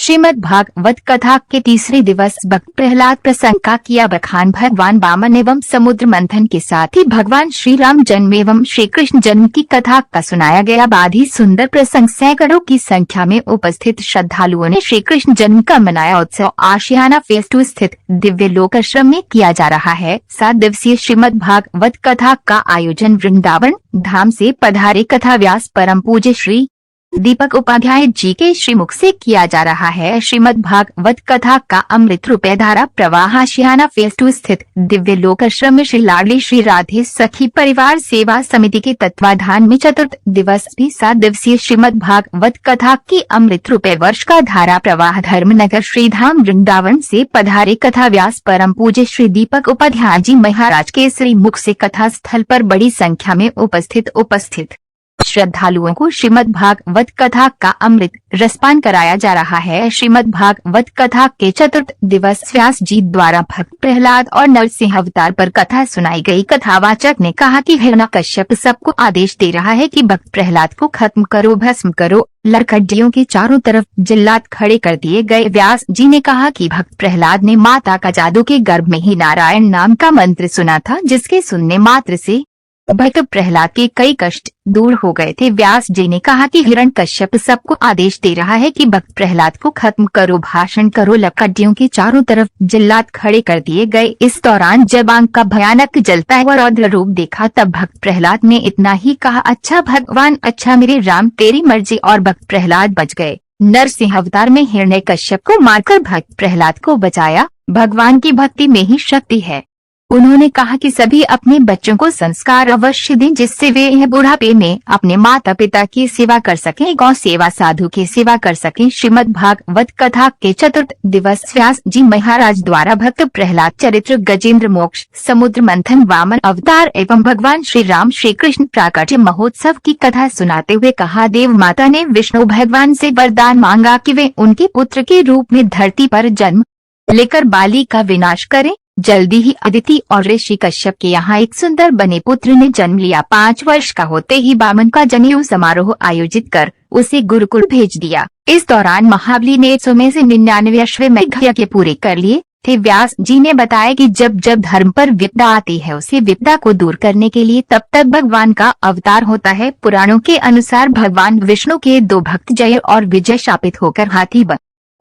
श्रीमद् भागवत कथा के तीसरे दिवस भक्त प्रहलाद प्रसंग का किया बखान। भगवान वामन एवं समुद्र मंथन के साथ ही भगवान श्री राम जन्म एवं श्री कृष्ण जन्म की कथा का सुनाया गया। बाद ही सुंदर प्रसंग सैकड़ों की संख्या में उपस्थित श्रद्धालुओं ने श्री कृष्ण जन्म का मनाया उत्सव आशियाना फेज 2 स्थित दिव्य लोकाश्रम में किया जा रहा है। 7 दिवसीय श्रीमद् भागवत कथा का आयोजन वृंदावन धाम से पधारे कथा व्यास परम पूज्य श्री दीपक उपाध्याय जी के श्रीमुख से किया जा रहा है। श्रीमद् भागवत कथा का अमृत रूपे धारा प्रवाह आशियाना फेज 2 स्थित दिव्य लोकाश्रम में श्री लाडली श्री राधे सखी परिवार सेवा समिति के तत्वाधान में चतुर्थ दिवस भी 7 दिवसीय श्रीमद् भागवत कथा की अमृत रूपे वर्ष का धारा प्रवाह धर्मनगर श्रीधाम वृंदावन से पधारे कथा व्यास परम पूज्य श्री दीपक उपाध्याय जी महाराज के श्रीमुख से कथा स्थल पर बड़ी संख्या में उपस्थित श्रद्धालुओं को श्रीमद् भागवत कथा का अमृत रसपान कराया जा रहा है। श्रीमद् भागवत कथा के चतुर्थ दिवस व्यास जी द्वारा भक्त प्रहलाद और नरसिंह अवतार पर कथा सुनाई गई। कथावाचक ने कहा कि हिरण्यकश्यप सबको आदेश दे रहा है कि भक्त प्रहलाद को खत्म करो, भस्म करो। लड़खड़ियों के चारों तरफ जिल्लात खड़े कर दिए गए। व्यास जी ने कहा कि भक्त प्रहलाद ने माता का जादू के गर्भ में ही नारायण नाम का मंत्र सुना था, जिसके सुनने मात्र से भक्त प्रहलाद के कई कष्ट दूर हो गए थे। व्यास जी ने कहा कि हिरण्यकश्यप सबको आदेश दे रहा है कि भक्त प्रहलाद को खत्म करो, भाषण करो। लड़खड़ियों के चारों तरफ जिल्लात खड़े कर दिए गए। इस दौरान जब आंख का भयानक जलता हुआ रौद्र रूप देखा तब भक्त प्रहलाद ने इतना ही कहा, अच्छा भगवान, अच्छा मेरे राम, तेरी मर्जी। और भक्त प्रहलाद बच गए। नरसिंह अवतार में हिरण्यकश्यप को मारकर भक्त प्रहलाद को बचाया। भगवान की भक्ति में ही शक्ति है। उन्होंने कहा कि सभी अपने बच्चों को संस्कार अवश्य दें, जिससे वे यह बुढ़ापे में अपने माता पिता की सेवा कर सकें, गौ सेवा, साधु की सेवा कर सकें। श्रीमद् भागवत कथा के चतुर्थ दिवस व्यास जी महाराज द्वारा भक्त प्रहलाद चरित्र, गजेंद्र मोक्ष, समुद्र मंथन, वामन अवतार एवं भगवान श्री राम श्री कृष्ण प्राकट्य महोत्सव की कथा सुनाते हुए कहा, देव माता ने विष्णु भगवान से वरदान मांगा कि वे उनके पुत्र के रूप में धरती पर जन्म लेकर बाली का विनाश करें। जल्दी ही अदिति और ऋषि कश्यप के यहाँ एक सुंदर बने पुत्र ने जन्म लिया। 5 वर्ष का होते ही वामन का जनेऊ समारोह आयोजित कर उसे गुरुकुल भेज दिया। इस दौरान महाबली ने 100 में से 99 अश्वमेध यज्ञ पूरे कर लिए थे। व्यास जी ने बताया कि जब जब धर्म पर विपदा आती है, उसे विपदा को दूर करने के लिए तब तक भगवान का अवतार होता है। पुराणों के अनुसार भगवान विष्णु के 2 भक्त जय और विजय शापित होकर हाथी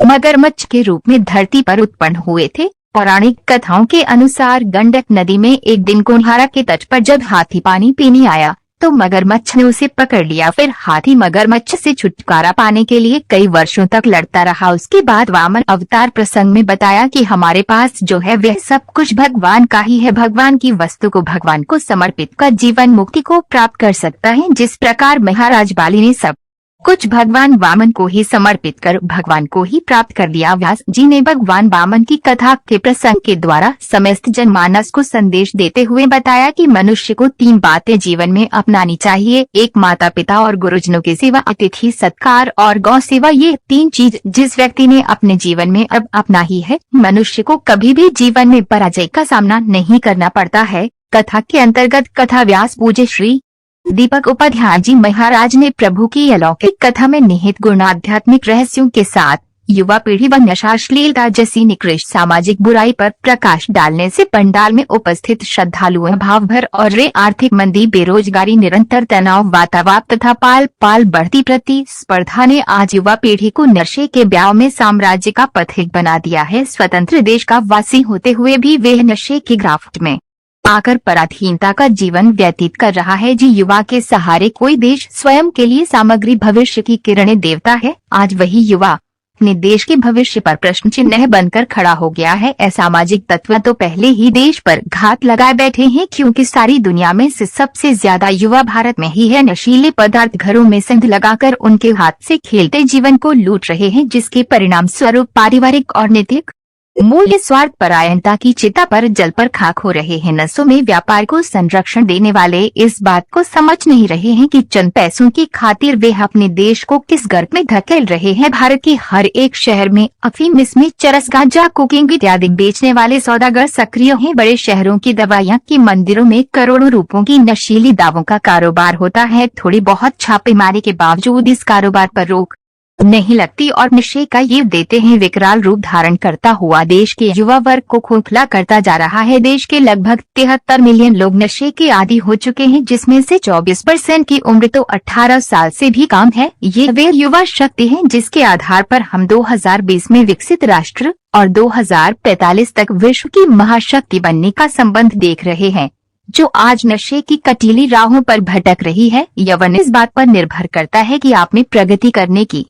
मगरमच्छ के रूप में धरती पर उत्पन्न हुए थे। पौराणिक कथाओं के अनुसार गंडक नदी में एक दिन कुम्हारा के तट पर जब हाथी पानी पीने आया तो मगरमच्छ ने उसे पकड़ लिया। फिर हाथी मगरमच्छ से छुटकारा पाने के लिए कई वर्षों तक लड़ता रहा। उसके बाद वामन अवतार प्रसंग में बताया कि हमारे पास जो है वह सब कुछ भगवान का ही है। भगवान की वस्तु को भगवान को समर्पित कर जीवन मुक्ति को प्राप्त कर सकता है। जिस प्रकार महाराज बाली ने सब कुछ भगवान वामन को ही समर्पित कर भगवान को ही प्राप्त कर लिया। व्यास जी ने भगवान वामन की कथा के प्रसंग के द्वारा समस्त जनमानस को संदेश देते हुए बताया कि मनुष्य को 3 बातें जीवन में अपनानी चाहिए। 1 माता पिता और गुरुजनों की सेवा, अतिथि सत्कार और गौ सेवा। ये 3 चीज जिस व्यक्ति ने अपने जीवन में अब अपना ही है, मनुष्य को कभी भी जीवन में पराजय का सामना नहीं करना पड़ता है। कथा के अंतर्गत कथा व्यास पूज्य श्री दीपक उपाध्याय जी महाराज ने प्रभु की अलौकिक कथा में निहित गुण, आध्यात्मिक रहस्यों के साथ युवा पीढ़ी व नशाश्लीलता जैसी निकृष्ट सामाजिक बुराई पर प्रकाश डालने से पंडाल में उपस्थित श्रद्धालुओं भावभर और आर्थिक मंदी, बेरोजगारी, निरंतर तनाव, वातावात तथा पाल बढ़ती प्रतिस्पर्धा ने आज युवा पीढ़ी को नशे के ब्याह में साम्राज्य का पथिक बना दिया है। स्वतंत्र देश का वासी होते हुए भी वे नशे की गिरफ्त में आकर पराधीनता का जीवन व्यतीत कर रहा है। जी युवा के सहारे कोई देश स्वयं के लिए सामग्री भविष्य की किरणें देवता है। आज वही युवा अपने देश के भविष्य पर प्रश्न चिन्ह बनकर खड़ा हो गया है। असामाजिक तत्व तो पहले ही देश पर घात लगाए बैठे हैं, क्योंकि सारी दुनिया में से सबसे ज्यादा युवा भारत में ही है। नशीले पदार्थ घरों में संध लगाकर उनके हाथ से खेलते जीवन को लूट रहे हैं, जिसके परिणाम स्वरूप पारिवारिक और नैतिक मूल्य स्वार्थ परायणता की चिता पर जल पर खाक हो रहे हैं। नसों में व्यापार को संरक्षण देने वाले इस बात को समझ नहीं रहे हैं कि चंद पैसों की खातिर वे अपने देश को किस गर्त में धकेल रहे हैं। भारत के हर एक शहर में अफीम, इसमें चरस, गांजा, कोकीन इत्यादि बेचने वाले सौदागर सक्रिय हैं। बड़े शहरों की दवाइयाँ की मंदिरों में करोड़ों रुपयों की नशीली दावों का कारोबार होता है। थोड़ी बहुत छापेमारी के बावजूद इस कारोबार पर रोक नहीं लगती और नशे का ये देते हैं विकराल रूप धारण करता हुआ देश के युवा वर्ग को खोखला करता जा रहा है। देश के लगभग 73 मिलियन लोग नशे के आदी हो चुके हैं, जिसमें से 24% की उम्र तो 18 साल से भी कम है। ये वे युवा शक्ति है जिसके आधार पर हम 2020 में विकसित राष्ट्र और 2045 तक विश्व की महाशक्ति बनने का संबंध देख रहे हैं, जो आज नशे की कटीली राहों पर भटक रही है। यौवन इस बात पर निर्भर करता है कि आप में प्रगति करने की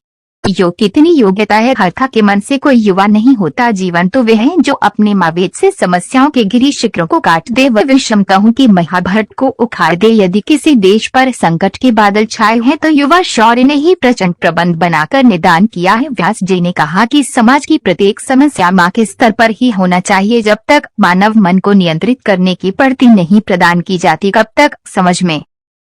कितनी योग्यता है। हत्या के मन से कोई युवा नहीं होता। जीवन तो वे हैं जो अपने मावेद से समस्याओं के गिरी शिखरों को काट दे, व विषम कहूँ की महाभारत को उखाड़ दे। यदि किसी देश पर संकट के बादल छाए हैं तो युवा शौर्य ने ही प्रचंड प्रबंध बनाकर निदान किया है। व्यास जी ने कहा कि समाज की प्रत्येक समस्या माँ के स्तर पर ही होना चाहिए। जब तक मानव मन को नियंत्रित करने की पद्धति नहीं प्रदान की जाती, कब तक समझ में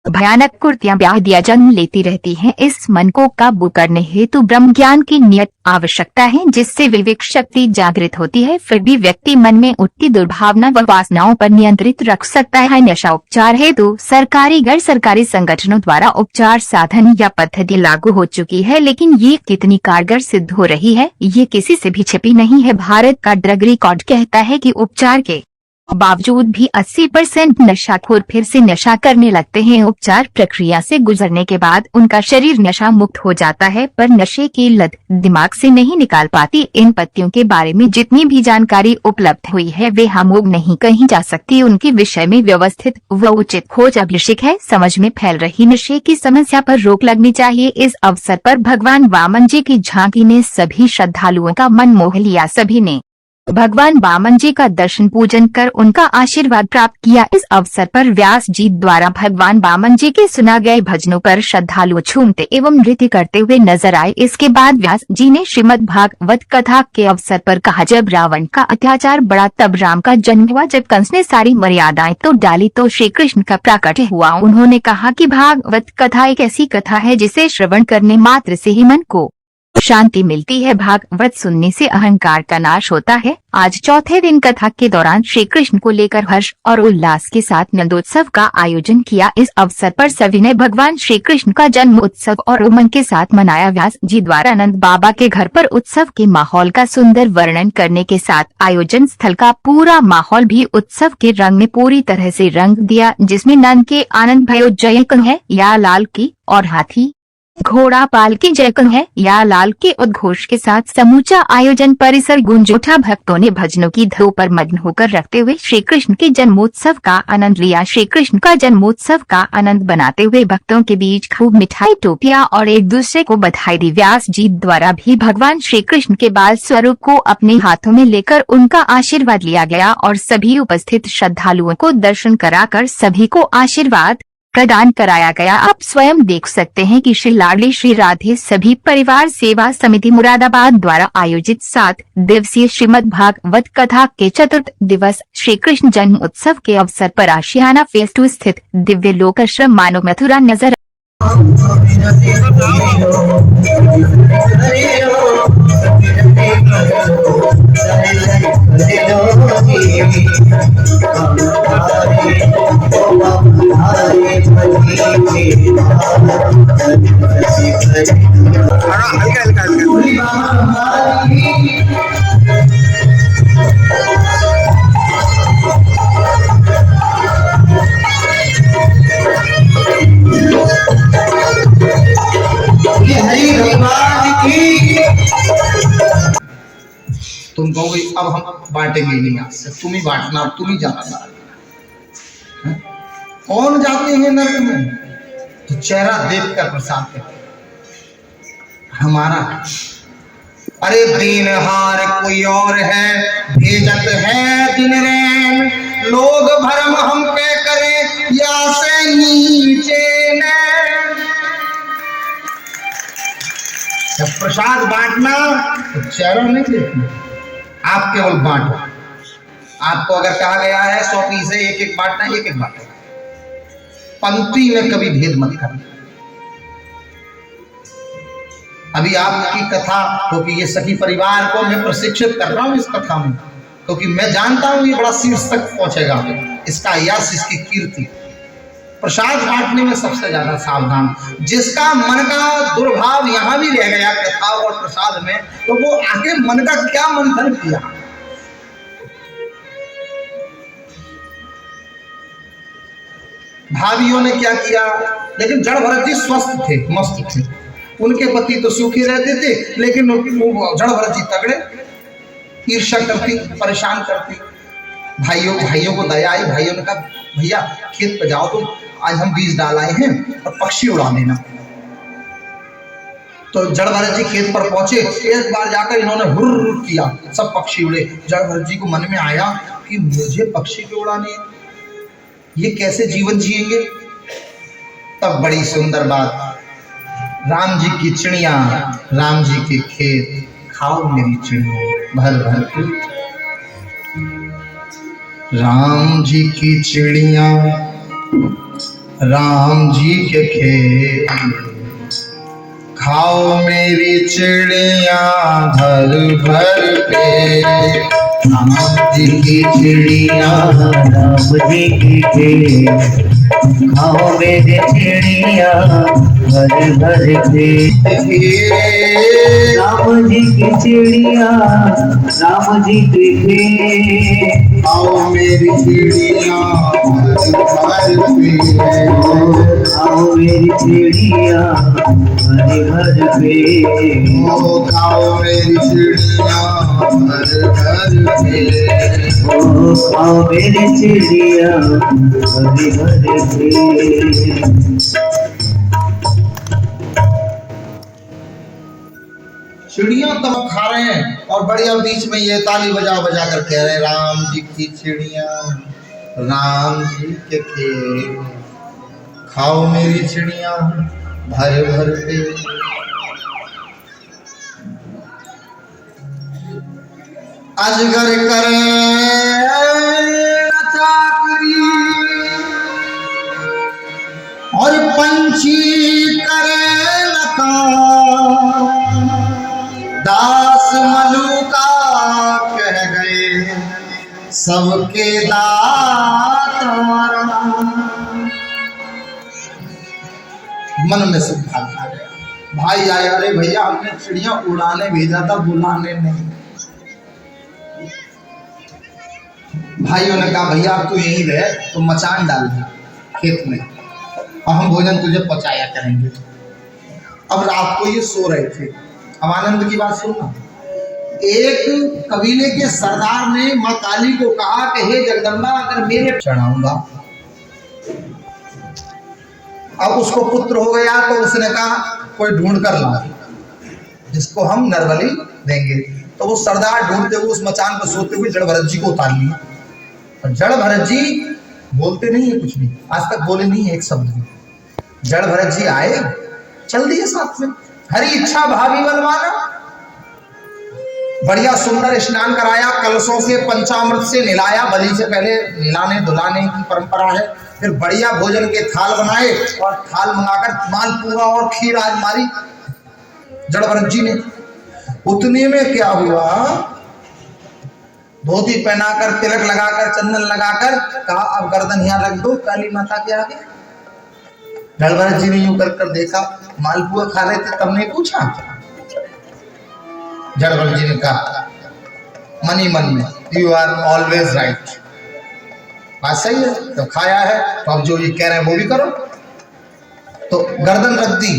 भयानक कुर्तियां ब्याह दिया जन्म लेती रहती हैं। इस मन को काबू करने हेतु ब्रह्म ज्ञान की नियत आवश्यकता है, जिससे विवेक शक्ति जागृत होती है। फिर भी व्यक्ति मन में उठती दुर्भावना व वासनाओं पर नियंत्रित रख सकता है। नशा उपचार हेतु सरकारी गैर सरकारी संगठनों द्वारा उपचार साधन या पद्धति लागू हो चुकी है, लेकिन ये कितनी कारगर सिद्ध हो रही है, ये किसी से भी छिपी नहीं है। भारत का ड्रग रिकॉर्ड कहता है कि उपचार के बावजूद भी 80% नशाखोर फिर से नशा करने लगते हैं। उपचार प्रक्रिया से गुजरने के बाद उनका शरीर नशा मुक्त हो जाता है, पर नशे की लत दिमाग से नहीं निकाल पाती। इन पत्तियों के बारे में जितनी भी जानकारी उपलब्ध हुई है वे हमोग नहीं कही जा सकती। उनके विषय में व्यवस्थित व उचित खोज आवश्यक है। समझ में फैल रही नशे की समस्या पर रोक लगनी चाहिए। इस अवसर पर भगवान वामन जी की झांकी ने सभी श्रद्धालुओं का मन मोह लिया। सभी ने भगवान वामन जी का दर्शन पूजन कर उनका आशीर्वाद प्राप्त किया। इस अवसर पर व्यास जी द्वारा भगवान वामन जी के सुना गए भजनों पर श्रद्धालु झूमते एवं नृत्य करते हुए नजर आए। इसके बाद व्यास जी ने श्रीमद् भागवत कथा के अवसर पर कहा, जब रावण का अत्याचार बढ़ा तब राम का जन्म हुआ। जब कंस ने सारी मर्यादाएं तो डाली तो श्री कृष्ण का प्राकट्य हुआ। उन्होंने कहा कि भागवत कथा एक ऐसी कथा है जिसे श्रवण करने मात्र से ही मन को शांति मिलती है। भागवत सुनने से अहंकार का नाश होता है। आज चौथे दिन कथा के दौरान श्री कृष्ण को लेकर हर्ष और उल्लास के साथ नंदोत्सव का आयोजन किया। इस अवसर पर सभी ने भगवान श्री कृष्ण का जन्म उत्सव और उमंग के साथ मनाया। व्यास जी द्वारा नंद बाबा के घर पर उत्सव के माहौल का सुंदर वर्णन करने के साथ आयोजन स्थल का पूरा माहौल भी उत्सव के रंग में पूरी तरह से रंग दिया, जिसमें नंद के आनंद भयो जय है या लाल की और हाथी घोड़ा पाल की जय है या लाल के उद्घोष के साथ समूचा आयोजन परिसर गूंज उठा। भक्तों ने भजनों की धो पर मग्न होकर रखते हुए श्री कृष्ण के जन्मोत्सव का आनंद लिया। श्री कृष्ण का जन्मोत्सव का आनंद बनाते हुए भक्तों के बीच खूब मिठाई, टोपियां और एक दूसरे को बधाई दी। व्यास जी द्वारा भी भगवान श्री कृष्ण के बाल स्वरूप को अपने हाथों में लेकर उनका आशीर्वाद लिया गया और सभी उपस्थित श्रद्धालुओं को दर्शन कराकर सभी को आशीर्वाद प्रदान कराया गया। आप स्वयं देख सकते हैं कि श्री लाडली श्री राधे सभी परिवार सेवा समिति मुरादाबाद द्वारा आयोजित 7 दिवसीय श्रीमद् भागवत कथा के चतुर्थ दिवस श्री कृष्ण जन्म उत्सव के अवसर पर आशियाना फेस 2 स्थित दिव्य लोकाश्रम मानव मथुरा नजर तुम कहोगे अब हम बांटेंगे नहीं, आज से तुम ही बांटना, तुम ही जाना। कौन जाते हैं नर्क में? तो चेहरा देखकर प्रसाद करते हमारा। अरे दीनहार कोई और है, भेजत है दिन रैन, लोग भरम हम पे करें या से नीचे नैन। जब प्रसाद बांटना तो चेहरा नहीं देखना, आप केवल बांटो। आपको अगर कहा गया है 100 पीस है, एक एक बांटना, एक एक बांटो। पंक्ति में कभी भेद मत करना। अभी आपकी कथा, क्योंकि ये सखी परिवार को मैं प्रशिक्षित कर रहा हूं इस कथा में, क्योंकि मैं जानता हूं ये बड़ा शीर्ष तक पहुंचेगा, इसका यश, इसकी कीर्ति। प्रसाद बांटने में सबसे ज्यादा सावधान। जिसका मन का दुर्भाव यहाँ भी रह गया कथा और प्रसाद में, तो वो आगे मन का क्या मंथन किया। भाभियों ने क्या किया, लेकिन जड़ भरत जी स्वस्थ थे, मस्त थे। उनके पति तो सूखे रहते थे, लेकिन वो जड़ भरत जी तगड़े, ईर्ष्या करती, परेशान करती। भाइयों को दया आई। भाइयों ने कहा भैया खेत पे जाओ तुम, आज हम बीज डाल आए हैं और पक्षी उड़ा देना। तो जड़ भरत जी खेत पर पहुंचे, एक बार जाकर इन्होंने हुर्र किया, सब पक्षी उड़े। जड़ भरत जी को मन में आया कि मुझे पक्षी क्यों उड़ाने, ये कैसे जीवन जिएंगे। तब बड़ी सुंदर बात, राम जी की चिड़िया, राम जी के खेत, खाओ मेरी चिड़िया भर भर के। राम जी की चिड़िया, राम जी के खेत, खाओ मेरी चिड़िया भर भर के। राम जी की चिड़िया, राम जी की खेत, खाओ मेरी चिड़िया भर भर के। राम जी की चिड़िया, राम जी की खेत, खाओ मेरी चिड़िया भर भर के। खाओ मेरी चिड़िया भर भर के। खाओ मेरी चिड़िया भर भर के। खाओ मेरी चिड़िया भर भर के। चिड़िया तब खा रहे हैं और बढ़िया बीच में ये ताली बजा बजा कर कह रहे हैं, राम जी की चिड़िया, राम जी के खेत, खाओ मेरी चिड़िया भर भर के। अजगर करे चाकरी और पंछी करे काम, दास मलूका कह गए सबके दाता। मन में सब भाग आ गया। भाई आया, अरे भैया हमने चिड़िया उड़ाने भेजा था, बुलाने नहीं। भाइयों ने कहा भैया अब तू यहीं रहे, तो मचान डाल दिया खेत में और हम भोजन तुझे पहुंचाया करेंगे। अब रात को ये सो रहे थे। अब आनंद की बात सुनना, एक कबीले के सरदार ने माँ काली को कहा कि हे जगदम्बा, अगर मेरे चढ़ाऊंगा। अब उसको पुत्र हो गया तो उसने कहा कोई ढूंढ कर ला जिसको हम नरबली देंगे। तो वो सरदार ढूंढते हुए उस मचान पर सोते हुए जड़ भरत जी को उतार लिया। और जड़ भरत जी बोलते नहीं है कुछ भी, आज तक बोले नहीं है एक शब्द भी। जड़ भरत जी आए, चल दिए साथ में, हरी इच्छा भाभी बलवाना। बढ़िया सुंदर स्नान कराया, कलशों से पंचामृत से निलाया, बलि से पहले निलाने धुलाने की परंपरा है। फिर बढ़िया भोजन के थाल बनाए और थाल मंगाकर मालपुआ और खीर आज मारी जड़ भरत जी ने। उतने में क्या हुआ, धोती पहनाकर, तिलक लगाकर, चंदन लगाकर कहा अब गर्दन यहाँ रख दो काली माता के आगे। जड़ भरत जी ने यूं कर कर देखा, मालपुआ खा रहे थे, तब नहीं पूछा। जड़ भरत जी ने कहा मन ही मन में, यू आर ऑलवेज राइट, बात सही है, तो खाया है तो अब जो ये कह रहे हैं वो भी करो। तो गर्दन रख दी।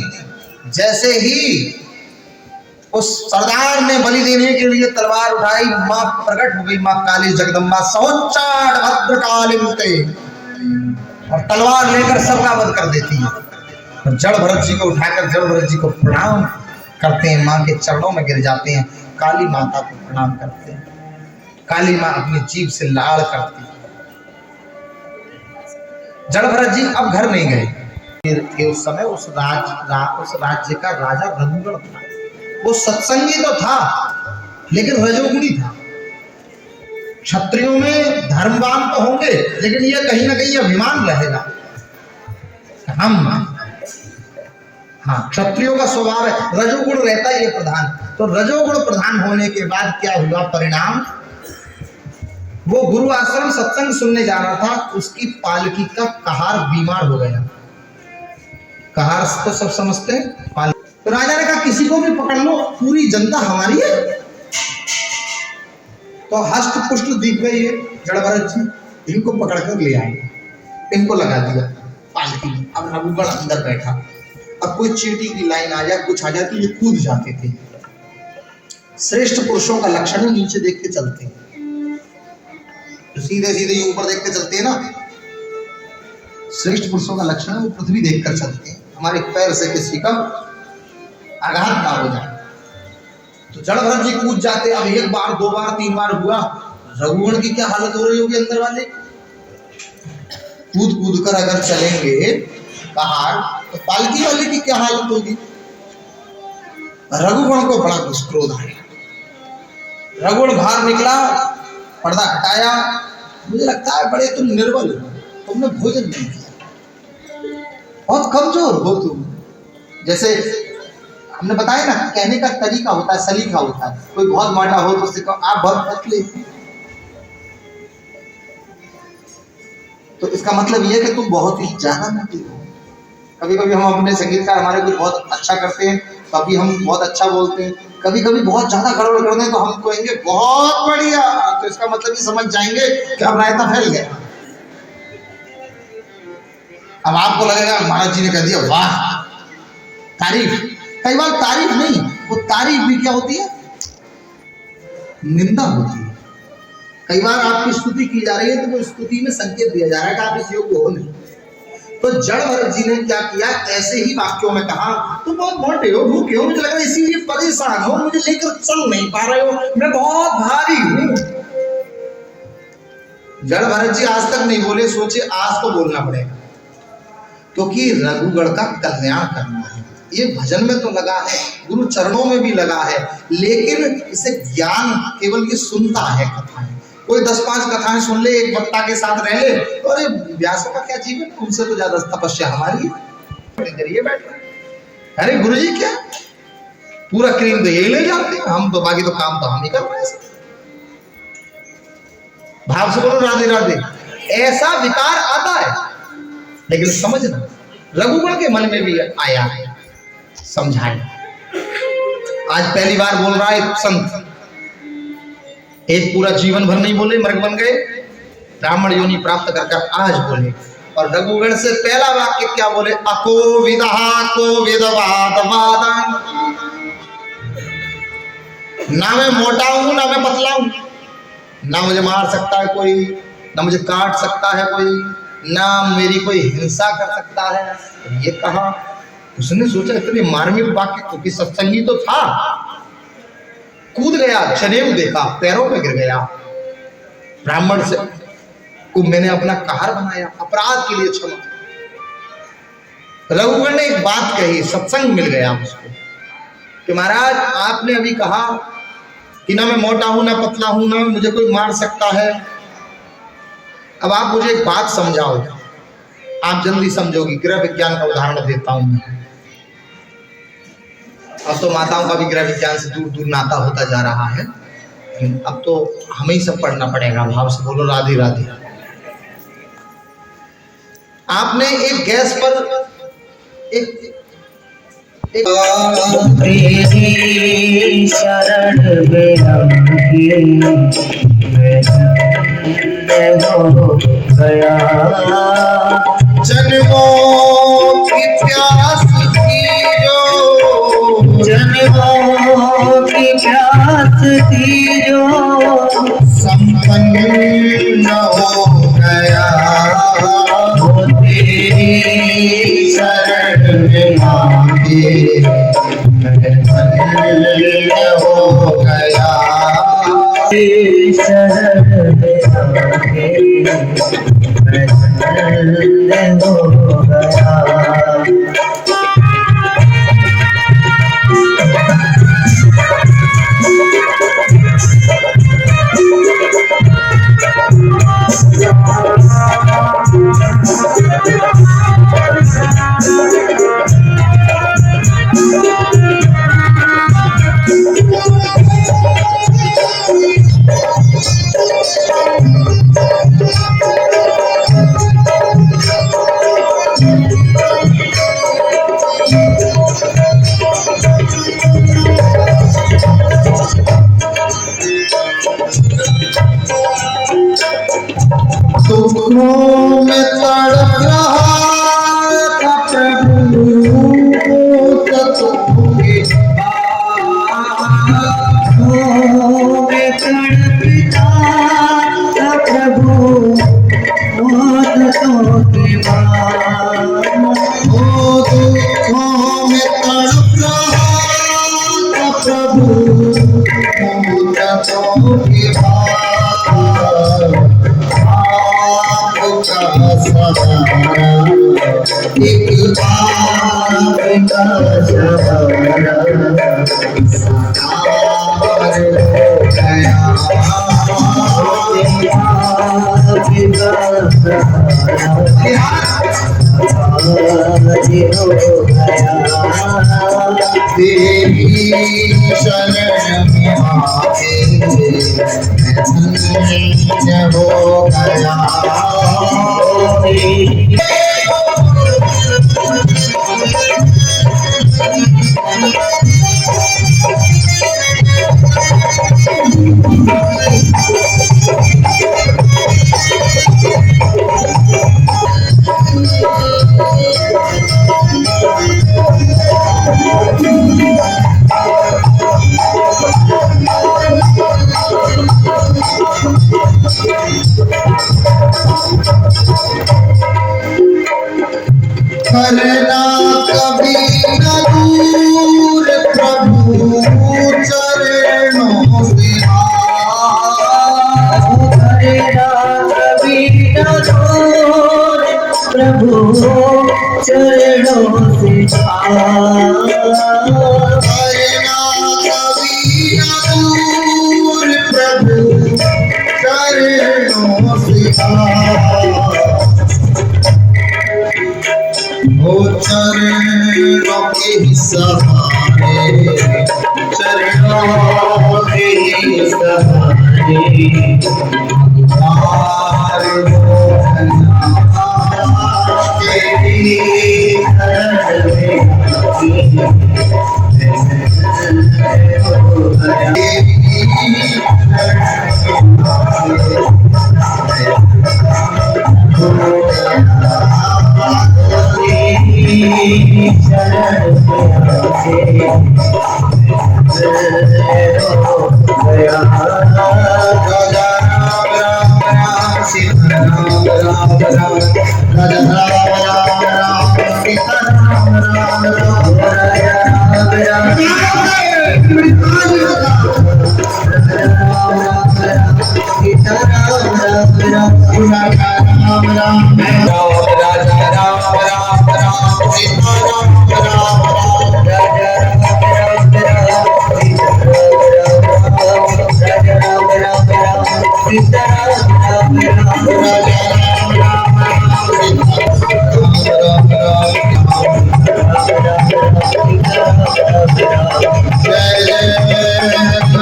जैसे ही उस सरदार ने बलि देने के लिए तलवार उठाई, मां प्रकट हो गई, मां काली जगदम्बा सौचाड़ भद्रकालिंते, और तलवार लेकर सबका वध कर देती है। और जड़ भरत जी को उठाकर जड़ भरत जी को प्रणाम करते हैं, मां के चरणों में गिर जाते हैं, काली माता को प्रणाम करते हैं। काली मां अपनी जीभ से लाड़ करती है। जड़ भरत जी अब घर नहीं गए। उस समय उस राज्य का राजा रघुगण था। वो सत्संगी तो था लेकिन रजोगुणी था। क्षत्रियों में धर्मवान तो होंगे, लेकिन ये कहीं ना कहीं अभिमान रहेगा। हम हाँ, क्षत्रियों का स्वभाव है, रजोगुण रहता ही है प्रधान। तो रजोगुण प्रधान होने के बाद क्या हुआ परिणाम, वो गुरु आश्रम सत्संग सुनने जा रहा था, उसकी पालकी का कहार बीमार हो गया। कहार तो सब समझते हैं। तो राजा ने कहा किसी को भी पकड़ लो, पूरी जनता हमारी है। तो हष्ट पुष्ट दिख गई है जड़ भरत जी, इनको पकड़ कर ले आए, इनको लगा दिया पालकी में। अब रघुगण अंदर बैठा, अब कोई चींटी की लाइन आ जाए, कुछ आ जाए तो ये कूद जाते थे। श्रेष्ठ पुरुषों का लक्षण है नीचे देख के चलते हैं, तो सीधे सीधे ये ऊपर देख के चलते हैं ना। श्रेष्ठ पुरुषों का लक्षण है वो पृथ्वी देख कर चलते हैं, हमारे पैर से किसी का आघात ना हो जाए। तो जड़ भरत जी कूद जाते। अब एक बार, दो बार, तीन बार हुआ, रघुगण की क्या हालत हो रही होगी अंदर वाले। कूद कूद कर अगर चलेंगे कहार, तो पालकी वाले की क्या हालत होगी। रघुगण को बड़ा दुष्क्रोध आया। रघुगण बाहर निकला, पर्दा हटाया। मुझे लगता है बड़े तुम निर्बल हो, तुमने भोजन नहीं किया, बहुत कमजोर हो तुम। जैसे हमने बताया ना, कहने का तरीका होता है, सलीका होता है। कोई बहुत मोटा हो तो उससे कहो आप बहुत पतले। तो इसका मतलब यह है कि तुम बहुत ही ज्यादा मोटे हो। कभी कभी हम अपने संगीतकार हमारे कुछ बहुत अच्छा करते हैं, कभी हम बहुत अच्छा बोलते हैं, कभी कभी बहुत ज्यादा गड़बड़ कर दें तो हम कहेंगे बहुत बढ़िया। तो इसका मतलब ये समझ जाएंगे कि अब रायता फैल गया। अब आपको लगेगा महाराज जी ने कह दिया वाह, तारीफ। कई बार तारीफ नहीं, वो तारीफ भी क्या होती है, निंदा होती है। कई बार आपकी स्तुति की जा रही है तो वो स्तुति में संकेत दिया जा रहा है कि आप इस योग्य हो नहीं। तो जड़ भरत जी ने क्या किया, ऐसे ही वाक्यों में कहा तुम बहुत मोटे हो, भूखे हो, मुझे लग रहा है इसीलिए परेशान हो, मुझे लेकर चल नहीं पा रहे हो, मैं बहुत भारी हूं। जड़ भरत जी आज तक नहीं बोले, सोचे आज तो बोलना पड़ेगा, क्योंकि रघुगण का कल्याण करना है। ये भजन में तो लगा है, गुरु चरणों में भी लगा है, लेकिन इसे ज्ञान केवल ये सुनता है कथाएं। कोई 10-5 कथाएं सुन ले, एक वक्ता के साथ रह ले, तो अरे व्यासों का क्या जीवन, उनसे तो ज्यादा तपस्या हमारी है। करिए बैठ, अरे गुरु जी क्या पूरा क्रीम तो यही ले जाते हैं, हम तो बाकी तो काम तो हम ही कर रहे हैं। भाव से बोलो राधे राधे। ऐसा विकार आता है, लेकिन समझना रघुगण के मन में भी आया है, समझाए। आज पहली बार बोल रहा है संत, एक पूरा जीवन भर नहीं बोले, मर्ग बन गए, ब्राह्मण योनि प्राप्त कर आज बोले। और रघुगण से पहला वाक्य क्या बोले, अको विदहा को विदवाद वादन। ना मैं मोटा हूं ना मैं पतला हूं, ना मुझे मार सकता है कोई, ना मुझे काट सकता है कोई, ना मेरी कोई हिंसा कर सकता है। ये कहा, उसने सोचा इतने मार्मिक वाक्य, क्योंकि सत्संगी तो था, कूद गया, जनेऊ देखा, पैरों पे गिर गया। ब्राह्मण से को मैंने अपना कहार बनाया, अपराध के लिए क्षमा। रघुगण ने एक बात कही, सत्संग मिल गया उसको कि महाराज आपने अभी कहा कि ना मैं मोटा हूं ना पतला हूं, ना मुझे कोई मार सकता है। अब आप मुझे एक बात समझाओ, आप जल्दी समझोगी। गृह विज्ञान का उदाहरण देता हूं मैं। अब तो माताओं का भी गृह विज्ञान से दूर दूर नाता होता जा रहा है, अब तो हमें ही सब पढ़ना पड़ेगा। भाव से बोलो राधे राधे। आपने एक गैस पर एक तेरी शरण में हो गया, जन्मों की प्यास थी जो, जन्मों की प्यास थी जो संपन्न हो गया। वो तेरी शरण में आके हो गया। तेरी शरण में आके हो गया। दुखों में तड़प रहा था प्रभु तत्वों के दुखों में तड़पता था प्रभु मोहब्बतों के बाद। ओ दुखों में तड़प रहा था प्रभु तत्वों के बाद। आपका सहारा एक आपका सहारा साकार हो गया। तेरी शरण में आके मैं धन्य हो गया। करना कभी न दूर प्रभु चरणों से कभी न दूर प्रभु चरणों से करना कभी न दूर प्रभु चरणों से हो चरणों के ही सहारे चरणों के ही सहारे पार हो तेरी जय जय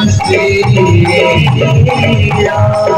श्री राम।